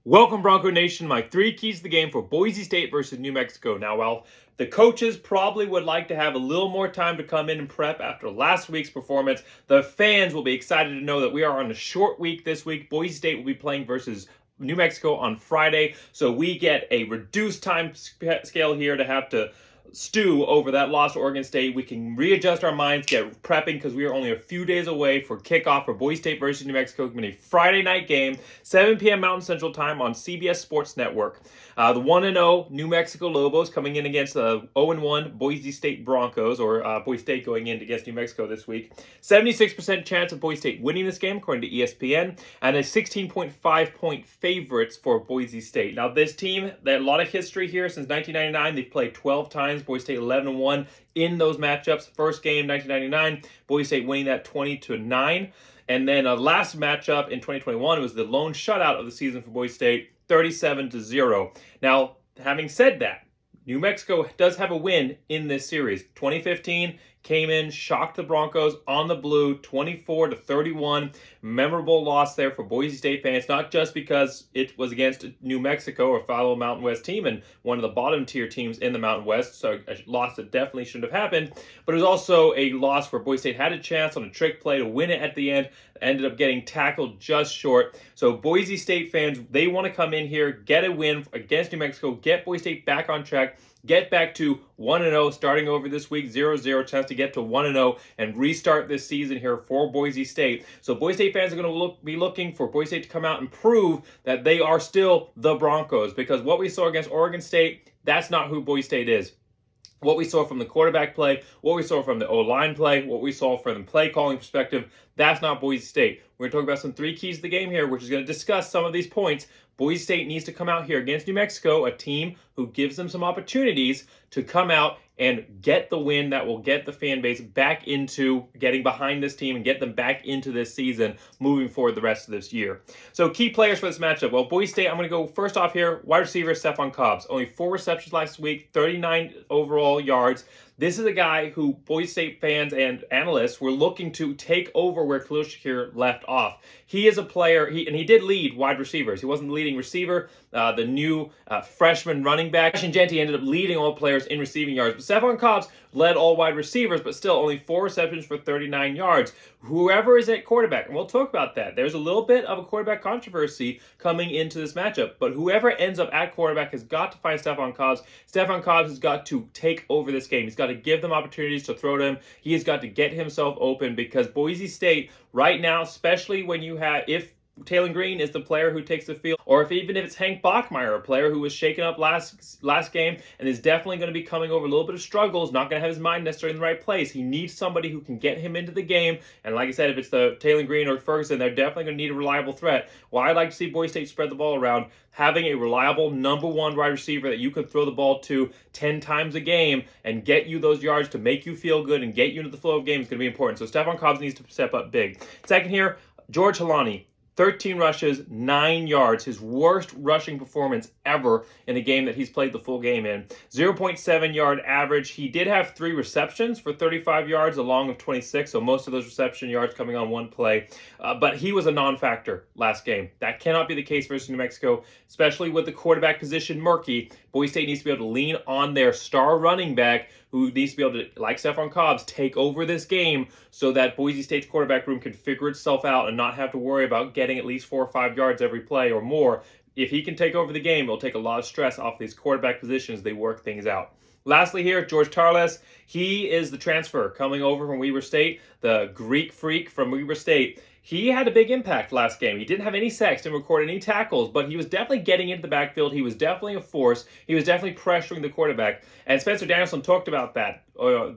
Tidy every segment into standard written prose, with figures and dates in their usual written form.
Welcome, Bronco Nation. My three keys to the game for Boise State versus New Mexico. Now, while the coaches probably would like to have a little more time to come in and prep after last week's performance, the fans will be excited to know that we are on a short week this week. Boise State will be playing versus New Mexico on Friday, so we get a reduced time scale here to have to stew over that loss to Oregon State. We can readjust our minds, get prepping, because we are only a few days away for kickoff for Boise State versus New Mexico. It's going to be a Friday night game, 7 p.m. Mountain Central Time on CBS Sports Network. The 1-0 New Mexico Lobos coming in against the 0-1 Boise State Broncos, or Boise State going in against New Mexico this week. 76% chance of Boise State winning this game, according to ESPN, and a 16.5 point favorites for Boise State. Now, this team, they had a lot of history here since 1999. They've played 12 times. Boise State 11-1 in those matchups. First game, 1999, Boise State winning that 20-9. And then last matchup in 2021 was the lone shutout of the season for Boise State, 37-0. Now, having said that, New Mexico does have a win in this series. 2015 came in, shocked the Broncos on the blue, 24-31. Memorable loss there for Boise State fans, not just because it was against New Mexico, a fellow Mountain West team and one of the bottom tier teams in the Mountain West, so a loss that definitely shouldn't have happened, but it was also a loss where Boise State had a chance on a trick play to win it at the end, ended up getting tackled just short. So Boise State fans, they want to come in here, get a win against New Mexico, get Boise State back on track, get back to 1-0, starting over this week, 0-0, chance to get to 1-0 and restart this season here for Boise State. So Boise State fans are going to be looking for Boise State to come out and prove that they are still the Broncos, because what we saw against Oregon State, that's not who Boise State is. What we saw from the quarterback play, what we saw from the O-line play, what we saw from the play calling perspective, that's not Boise State. We're going to talk about some three keys to the game here, which is going to discuss some of these points. Boise State needs to come out here against New Mexico, a team who gives them some opportunities to come out and get the win that will get the fan base back into getting behind this team and get them back into this season moving forward the rest of this year. So key players for this matchup. Well, Boise State, I'm going to go first off here. Wide receiver Stephon Cobbs. Only 4 receptions last week, 39 overall yards. This is a guy who Boise State fans and analysts were looking to take over where Khalil Shakir left off. He is a player, and he did lead wide receivers. He wasn't the leading receiver. The new freshman running back, Genty, ended up leading all players in receiving yards. But Stephon Cobbs led all wide receivers, but still only 4 receptions for 39 yards. Whoever is at quarterback, and we'll talk about that. There's a little bit of a quarterback controversy coming into this matchup, but whoever ends up at quarterback has got to find Stephon Cobbs. Stephon Cobbs has got to take over this game. He's got to give them opportunities to throw to him. He has got to get himself open, because Boise State right now, especially when you have, if Taylor Green is the player who takes the field, or even if it's Hank Bachmeier, a player who was shaken up last game and is definitely going to be coming over a little bit of struggles, not going to have his mind necessarily in the right place. He needs somebody who can get him into the game. And like I said, if it's the Taylor Green or Ferguson, they're definitely going to need a reliable threat. Well, I'd like to see Boise State spread the ball around. Having a reliable number one wide receiver that you can throw the ball to 10 times a game and get you those yards to make you feel good and get you into the flow of games is going to be important. So Stephon Cobbs needs to step up big. Second here, George Halani. 13 rushes, 9 yards, his worst rushing performance ever in a game that he's played the full game in. 0.7 yard average. He did have 3 receptions for 35 yards, along with 26, so most of those reception yards coming on one play. But he was a non-factor last game. That cannot be the case versus New Mexico, especially with the quarterback position murky. Boise State needs to be able to lean on their star running back, who needs to be able to, like Stephon Cobbs, take over this game so that Boise State's quarterback room can figure itself out and not have to worry about getting at least 4 or 5 yards every play or more. If he can take over the game, it'll take a lot of stress off these quarterback positions. They work things out. Lastly here, George Tarles. He is the transfer coming over from Weber State, the Greek freak from Weber State. He had a big impact last game. He didn't have any sacks, didn't record any tackles, but he was definitely getting into the backfield. He was definitely a force. He was definitely pressuring the quarterback. And Spencer Danielson talked about that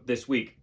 this week.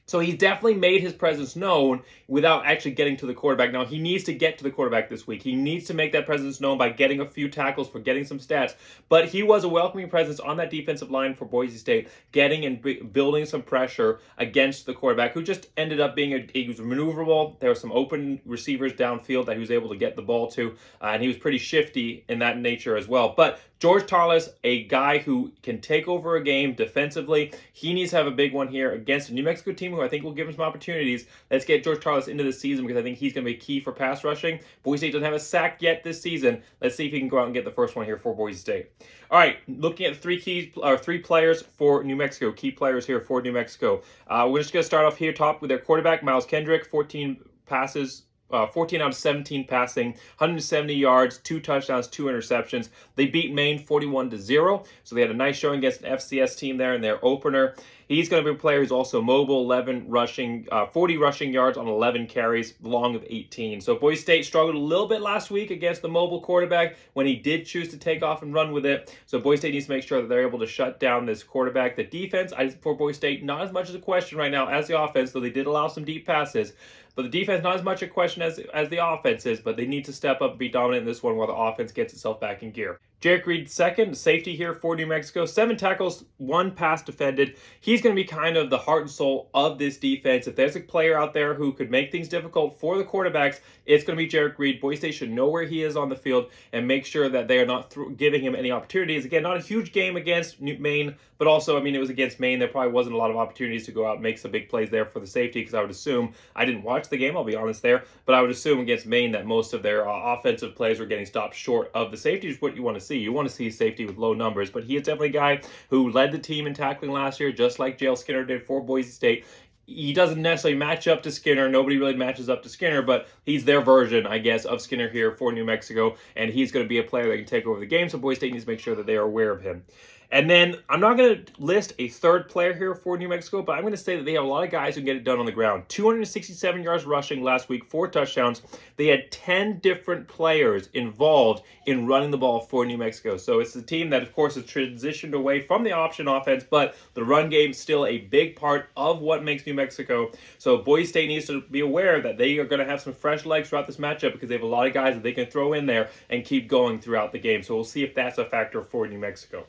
So he definitely made his presence known without actually getting to the quarterback. Now, he needs to get to the quarterback this week. He needs to make that presence known by getting a few tackles, for getting some stats. But he was a welcoming presence on that defensive line for Boise State, getting and building some pressure against the quarterback, who just ended up being he was maneuverable. There were some open receivers downfield that he was able to get the ball to, and he was pretty shifty in that nature as well. But George Tarles, a guy who can take over a game defensively. He needs to have a big one here against a New Mexico team who I think will give him some opportunities. Let's get George Tarlas into the season because I think he's going to be key for pass rushing. Boise State doesn't have a sack yet this season. Let's see if he can go out and get the first one here for Boise State. All right, looking at three players for New Mexico, key players here for New Mexico. We're just going to start off here top with their quarterback, Miles Kendrick, 14 passes. 14 out of 17 passing, 170 yards, 2 touchdowns, 2 interceptions. They beat Maine 41-0, so they had a nice showing against an FCS team there in their opener. He's going to be a player who's also mobile, 40 rushing yards on 11 carries, long of 18. So Boise State struggled a little bit last week against the mobile quarterback when he did choose to take off and run with it. So Boise State needs to make sure that they're able to shut down this quarterback. The defense for Boise State, not as much as a question right now as the offense, though they did allow some deep passes. But the defense, not as much a question as the offense is, but they need to step up and be dominant in this one while the offense gets itself back in gear. Jarek Reed, second, safety here for New Mexico. 7 tackles, 1 pass defended. He's going to be kind of the heart and soul of this defense. If there's a player out there who could make things difficult for the quarterbacks, it's going to be Jarek Reed. Boise State should know where he is on the field and make sure that they are not giving him any opportunities. Again, not a huge game against Maine, but also, I mean, it was against Maine. There probably wasn't a lot of opportunities to go out and make some big plays there for the safety because I would assume, I didn't watch the game, I'll be honest there, but I would assume against Maine that most of their offensive plays were getting stopped short of the safety, is what you want to see. You want to see safety with low numbers, but he is definitely a guy who led the team in tackling last year, just like Jale Skinner did for Boise State. He doesn't necessarily match up to Skinner. Nobody really matches up to Skinner, but he's their version, I guess, of Skinner here for New Mexico, and he's going to be a player that can take over the game, so Boise State needs to make sure that they are aware of him. And then I'm not going to list a third player here for New Mexico, but I'm going to say that they have a lot of guys who can get it done on the ground. 267 yards rushing last week, 4 touchdowns. They had 10 different players involved in running the ball for New Mexico. So it's a team that, of course, has transitioned away from the option offense, but the run game is still a big part of what makes New Mexico. So Boise State needs to be aware that they are going to have some fresh legs throughout this matchup because they have a lot of guys that they can throw in there and keep going throughout the game. So we'll see if that's a factor for New Mexico.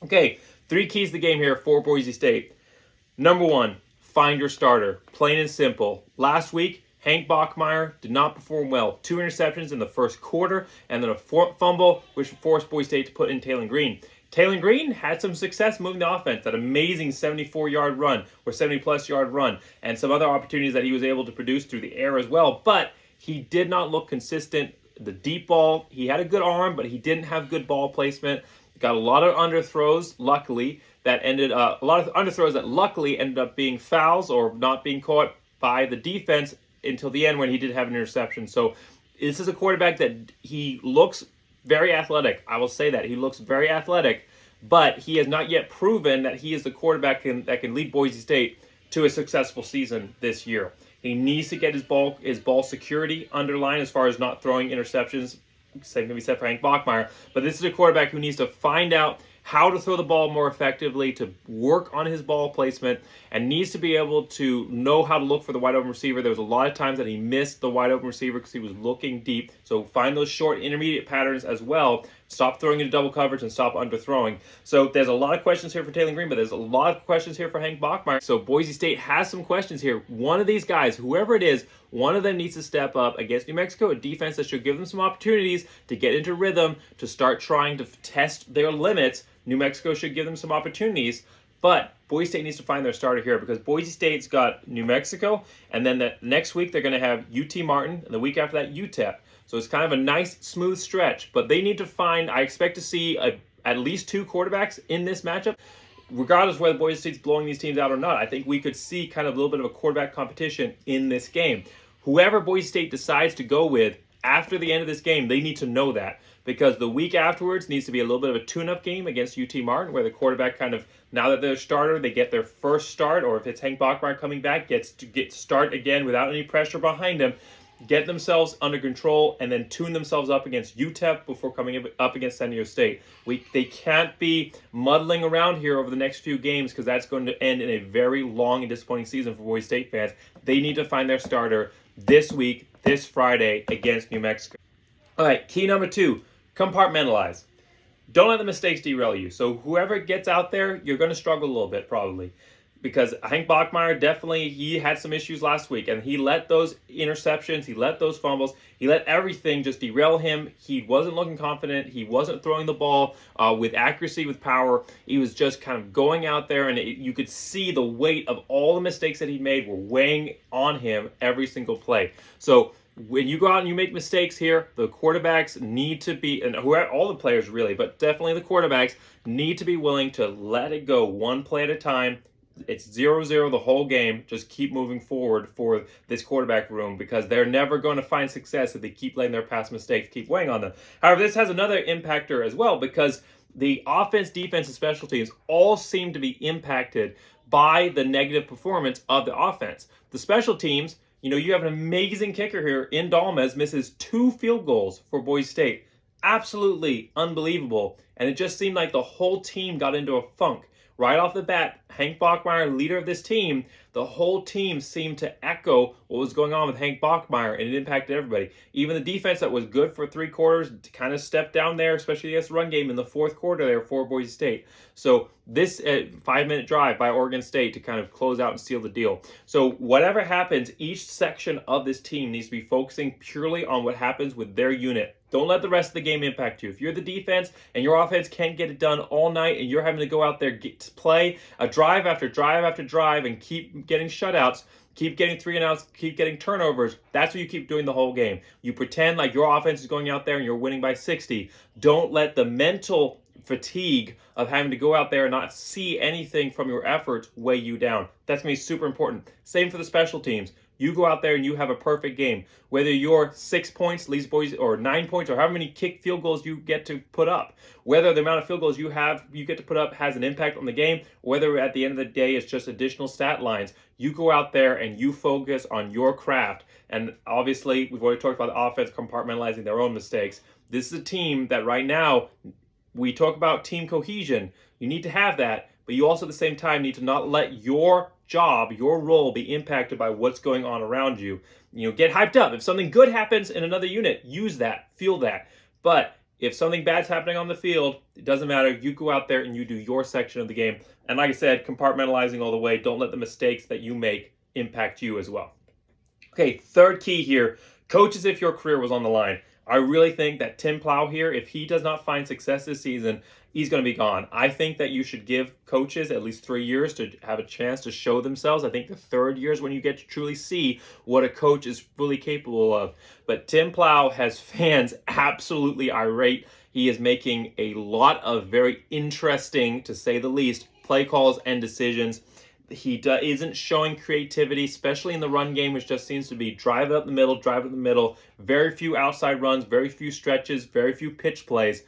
Okay, 3 keys to the game here for Boise State. Number 1, find your starter. Plain and simple. Last week, Hank Bachmeier did not perform well. 2 interceptions in the first quarter, and then a fumble, which forced Boise State to put in Taylon Green. Taylon Green had some success moving the offense, that amazing 74-yard run, or 70-plus yard run, and some other opportunities that he was able to produce through the air as well, but he did not look consistent. The deep ball, he had a good arm, but he didn't have good ball placement. Got a lot of underthrows, luckily, that ended ended up being fouls or not being caught by the defense until the end when he did have an interception. So this is a quarterback that he looks very athletic. I will say that. He looks very athletic, but he has not yet proven that he is the quarterback that can lead Boise State to a successful season this year. He needs to get his ball security underlined as far as not throwing interceptions. Same can be said for Hank Bachmeier, but this is a quarterback who needs to find out how to throw the ball more effectively, to work on his ball placement, and needs to be able to know how to look for the wide open receiver. There was a lot of times that he missed the wide open receiver because he was looking deep. So find those short intermediate patterns as well. Stop throwing into double coverage and stop underthrowing. So there's a lot of questions here for Taylon Green, but there's a lot of questions here for Hank Bachmeier. So Boise State has some questions here. One of these guys, whoever it is, one of them needs to step up against New Mexico, a defense that should give them some opportunities to get into rhythm, to start trying to test their limits. New Mexico should give them some opportunities, but Boise State needs to find their starter here because Boise State's got New Mexico, and then the next week they're going to have UT Martin, and the week after that UTEP. So it's kind of a nice, smooth stretch, but they need to find, I expect to see at least 2 quarterbacks in this matchup. Regardless of whether Boise State's blowing these teams out or not, I think we could see kind of a little bit of a quarterback competition in this game. Whoever Boise State decides to go with after the end of this game, they need to know that, because the week afterwards needs to be a little bit of a tune-up game against UT Martin, where the quarterback kind of, now that they're a starter, they get their first start, or if it's Hank Bachmeier coming back, gets to start again without any pressure behind him, get themselves under control, and then tune themselves up against UTEP before coming up against San Diego State. They can't be muddling around here over the next few games, because that's going to end in a very long and disappointing season for Boise State fans. They need to find their starter this week, this Friday, against New Mexico. All right, key number 2, compartmentalize. Don't let the mistakes derail you. So whoever gets out there, you're going to struggle a little bit probably. because Hank Bachmeier definitely, he had some issues last week, and he let those interceptions, he let those fumbles, he let everything just derail him. He wasn't looking confident. He wasn't throwing the ball with accuracy, with power. He was just kind of going out there, and you could see the weight of all the mistakes that he made were weighing on him every single play. So when you go out and you make mistakes here, the quarterbacks need to be, and all the players really, but definitely the quarterbacks need to be willing to let it go one play at a time. It's 0-0 the whole game. Just keep moving forward for this quarterback room, because they're never going to find success if they keep letting their past mistakes keep weighing on them. However, this has another impactor as well, because the offense, defense, and special teams all seem to be impacted by the negative performance of the offense. The special teams, you have an amazing kicker here in Dalmas, misses 2 field goals for Boise State. Absolutely unbelievable. And it just seemed like the whole team got into a funk. Right off the bat, Hank Bachmeier, leader of this team, the whole team seemed to echo what was going on with Hank Bachmeier, and it impacted everybody. Even the defense that was good for 3 quarters kind of stepped down there, especially against the run game in the 4th quarter there for Boise State. So this 5-minute drive by Oregon State to kind of close out and seal the deal. So whatever happens, each section of this team needs to be focusing purely on what happens with their unit. Don't let the rest of the game impact you. If you're the defense and your offense can't get it done all night, and you're having to go out there to play a drive after drive after drive and keep getting shutouts, keep getting 3-and-outs, keep getting turnovers, that's what you keep doing the whole game. You pretend like your offense is going out there and you're winning by 60. Don't let the mental fatigue of having to go out there and not see anything from your efforts weigh you down. That's going to be super important. Same for the special teams. You go out there and you have a perfect game. Whether you're 6 points, leads Boise, or 9 points, or however many kick field goals you get to put up, whether the amount of field goals you get to put up has an impact on the game, whether at the end of the day it's just additional stat lines, you go out there and you focus on your craft. And obviously, we've already talked about the offense compartmentalizing their own mistakes. This is a team that right now, we talk about team cohesion. You need to have that, but you also at the same time need to not let your job, your role be impacted by what's going on around you. Get hyped up. If something good happens in another unit, use that, feel that. But if something bad's happening on the field, it doesn't matter. You go out there and you do your section of the game. And like I said, compartmentalizing all the way. Don't let the mistakes that you make impact you as well. Okay, third key here. Coach as if your career was on the line. I really think that Tim Plow here, if he does not find success this season, he's going to be gone. I think that you should give coaches at least 3 years to have a chance to show themselves. I think the 3rd year is when you get to truly see what a coach is fully capable of. But Tim Plow has fans absolutely irate. He is making a lot of very interesting, to say the least, play calls and decisions. He isn't showing creativity, especially in the run game, which just seems to be drive it up the middle, very few outside runs, very few stretches, very few pitch plays.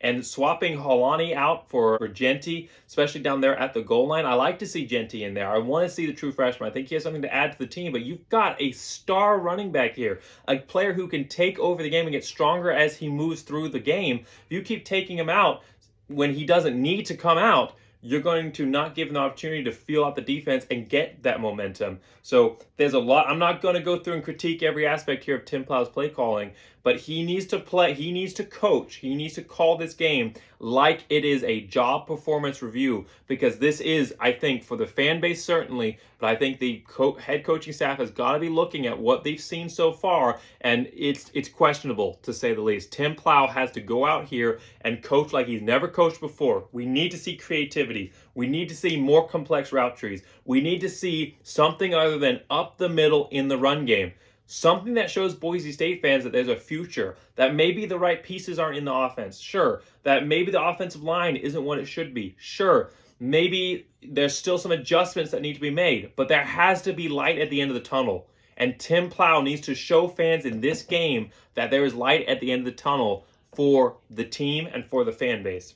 And swapping Holani out for Genti, especially down there at the goal line. I like to see Genti in there. I want to see the true freshman. I think he has something to add to the team, but you've got a star running back here, a player who can take over the game and get stronger as he moves through the game. If you keep taking him out when he doesn't need to come out, you're going to not give him the opportunity to feel out the defense and get that momentum. So there's a lot. I'm not going to go through and critique every aspect here of Tim Plow's play calling, but he needs to play, he needs to coach, he needs to call this game like it is a job performance review, because this is, I think, for the fan base certainly, but I think the head coaching staff has got to be looking at what they've seen so far, and it's questionable, to say the least. Tim Plow has to go out here and coach like he's never coached before. We need to see creativity. We need to see more complex route trees. We need to see something other than up the middle in the run game. Something that shows Boise State fans that there's a future, that maybe the right pieces aren't in the offense. Sure. That maybe the offensive line isn't what it should be. Sure. Maybe there's still some adjustments that need to be made, but there has to be light at the end of the tunnel. And Tim Plow needs to show fans in this game that there is light at the end of the tunnel for the team and for the fan base.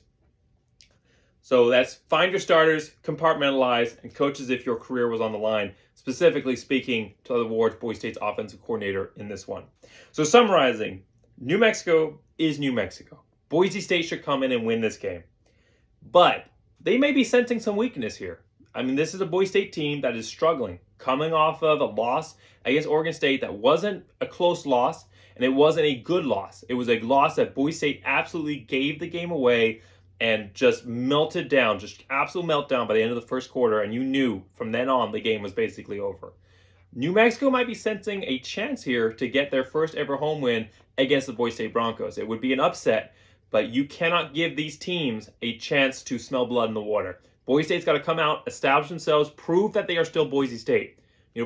So that's find your starters, compartmentalize, and coach as if your career was on the line, specifically speaking towards Boise State's offensive coordinator in this one. So summarizing, New Mexico is New Mexico. Boise State should come in and win this game. But they may be sensing some weakness here. I mean, this is a Boise State team that is struggling, coming off of a loss against Oregon State that wasn't a close loss, and it wasn't a good loss. It was a loss that Boise State absolutely gave the game away. and just melted down, just absolute meltdown by the end of the first quarter, and you knew from then on the game was basically over. New Mexico might be sensing a chance here to get their first ever home win against the Boise State Broncos. It would be an upset, but you cannot give these teams a chance to smell blood in the water. Boise State's got to come out, establish themselves, prove that they are still Boise State.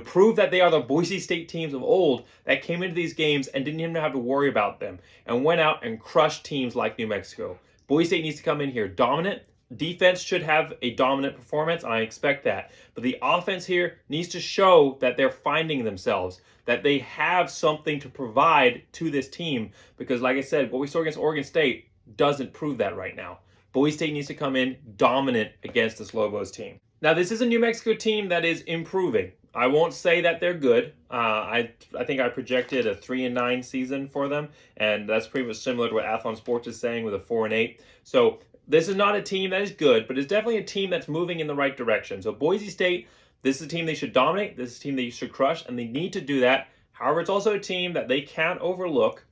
Prove that they are the Boise State teams of old that came into these games and didn't even have to worry about them and went out and crushed teams like New Mexico. Boise State needs to come in here dominant. Defense should have a dominant performance. I expect that. But the offense here needs to show that they're finding themselves, that they have something to provide to this team. Because like I said, what we saw against Oregon State doesn't prove that right now. Boise State needs to come in dominant against this Lobos team. Now, this is a New Mexico team that is improving. I won't say that they're good. I think I projected a 3-9 season for them, and that's pretty much similar to what Athlon Sports is saying with a 4-8. So this is not a team that is good, but it's definitely a team that's moving in the right direction. So Boise State, this is a team they should dominate. This is a team they should crush, and they need to do that. However, it's also a team that they can't overlook,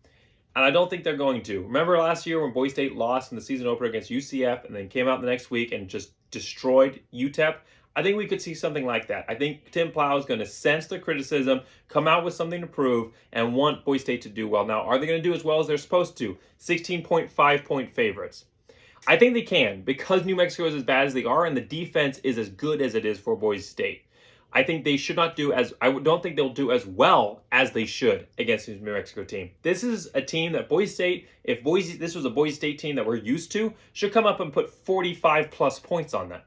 and I don't think they're going to. Remember last year when Boise State lost in the season opener against UCF and then came out the next week and just destroyed UTEP? I think we could see something like that. I think Tim Plow is going to sense the criticism, come out with something to prove, and want Boise State to do well. Now, are they going to do as well as they're supposed to? 16.5-point favorites. I think they can, because New Mexico is as bad as they are and the defense is as good as it is for Boise State. I think they should not do as, I don't think they'll do as well as they should against the New Mexico team. This is a team that Boise State, if this was a Boise State team that we're used to, should come up and put 45 plus points on them.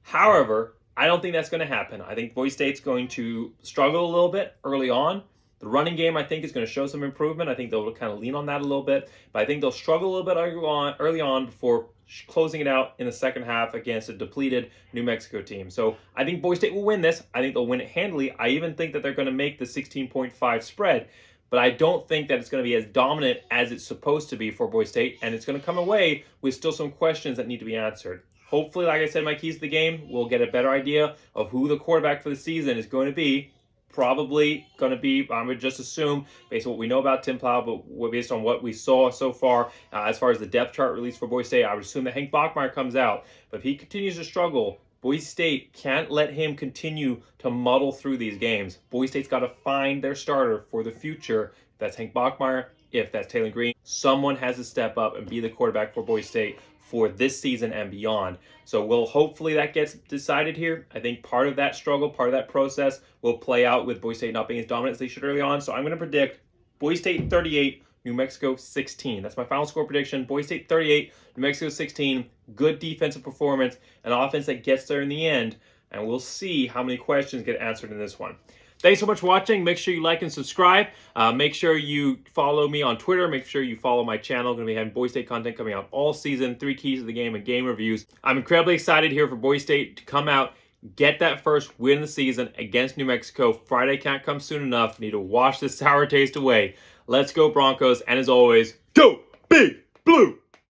However, I don't think that's going to happen. I think Boise State's going to struggle a little bit early on. The running game, I think, is going to show some improvement. I think they'll kind of lean on that a little bit. But I think they'll struggle a little bit early on before closing it out in the second half against a depleted New Mexico team. So I think Boise State will win this. I think they'll win it handily. I even think that they're going to make the 16.5 spread. But I don't think that it's going to be as dominant as it's supposed to be for Boise State. And it's going to come away with still some questions that need to be answered. Hopefully, like I said, my keys to the game, we'll get a better idea of who the quarterback for the season is going to be. Probably going to be, I would just assume, based on what we know about Tim Plow, but based on what we saw so far, as far as the depth chart released for Boise State, I would assume that Hank Bachmeier comes out. But if he continues to struggle, Boise State can't let him continue to muddle through these games. Boise State's got to find their starter for the future. If that's Hank Bachmeier, if that's Taylor Green, someone has to step up and be the quarterback for Boise State for this season and beyond. So hopefully that gets decided here. I think part of that struggle, part of that process will play out with Boise State not being as dominant as they should early on. So I'm going to predict Boise State 38, New Mexico 16. That's my final score prediction. Boise State 38, New Mexico 16. Good defensive performance, an offense that gets there in the end, and we'll see how many questions get answered in this one. Thanks so much for watching. Make sure you like and subscribe. Make sure you follow me on Twitter. Make sure you follow my channel. I'm going to be having Boise State content coming out all season, 3 keys of the game and game reviews. I'm incredibly excited here for Boise State to come out, get that first win of the season against New Mexico. Friday can't come soon enough. Need to wash this sour taste away. Let's go Broncos. And as always, go Big Blue!